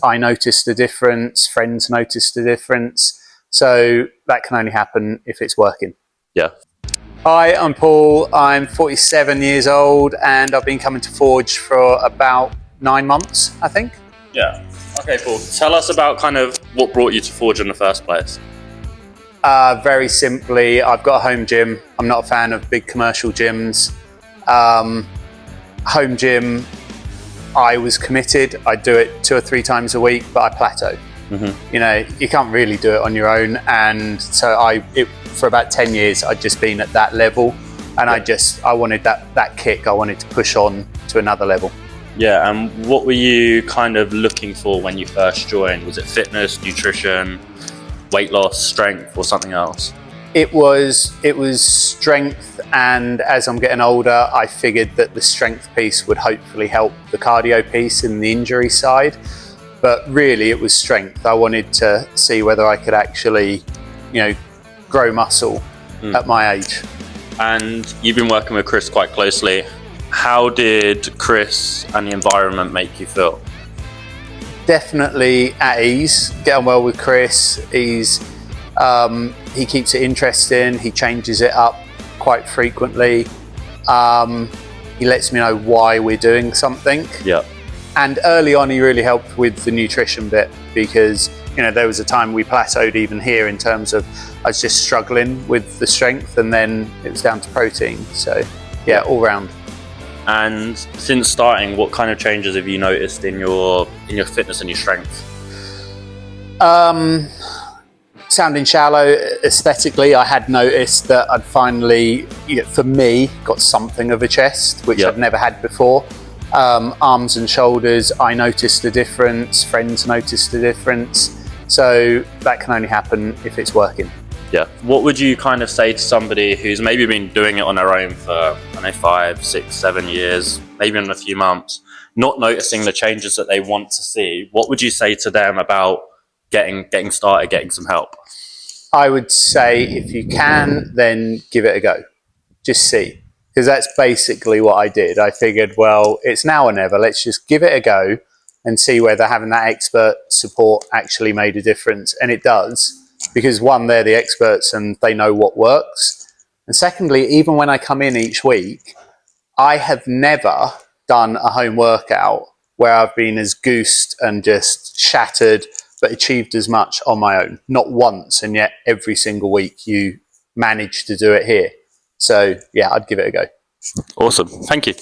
I noticed the difference, friends noticed the difference. So that can only happen if it's working. Yeah. Hi, I'm Paul. I'm 47 years old and I've been coming to Forge for about 9 months, I think. Yeah. Okay, Paul. Tell us about kind of what brought you to Forge in the first place. Very simply, I've got a home gym. I'm not a fan of big commercial gyms. Home gym, I was committed. I do it 2 or 3 times a week, but I plateau. You know, you can't really do it on your own. And so for about 10 years, I'd just been at that level. And I wanted that kick. I wanted to push on to another level. Yeah, and what were you kind of looking for when you first joined? Was it fitness, nutrition, weight loss, strength, or something else? It was strength, and as I'm getting older, I figured that the strength piece would hopefully help the cardio piece and the injury side. But really, it was strength. I wanted to see whether I could actually, you know, grow muscle at my age. And you've been working with Chris quite closely. How did Chris and the environment make you feel? Definitely at ease. Get on well with Chris. He keeps it interesting. He changes it up quite frequently. He lets me know why we're doing something. Yeah. And early on, he really helped with the nutrition bit because, you know, there was a time we plateaued even here in terms of I was just struggling with the strength, and then it was down to protein. So yeah, all round. And since starting, what kind of changes have you noticed in your fitness and your strength? Sounding shallow, aesthetically, I had noticed that I'd finally, for me, got something of a chest, which I'd never had before. Arms and shoulders, I noticed the difference, friends noticed the difference. So that can only happen if it's working. Yeah. What would you kind of say to somebody who's maybe been doing it on their own for, I don't know, 5, 6, 7 years, maybe in a few months, not noticing the changes that they want to see? What would you say to them about getting started, getting some help? I would say if you can, then give it a go. Just see. Because that's basically what I did. I figured, well, it's now or never. Let's just give it a go and see whether having that expert support actually made a difference. And it does. Because one, they're the experts and they know what works. And secondly, even when I come in each week, I have never done a home workout where I've been as goosed and just shattered, but achieved as much on my own. Not once, and yet every single week you manage to do it here. So yeah, I'd give it a go. Awesome. Thank you.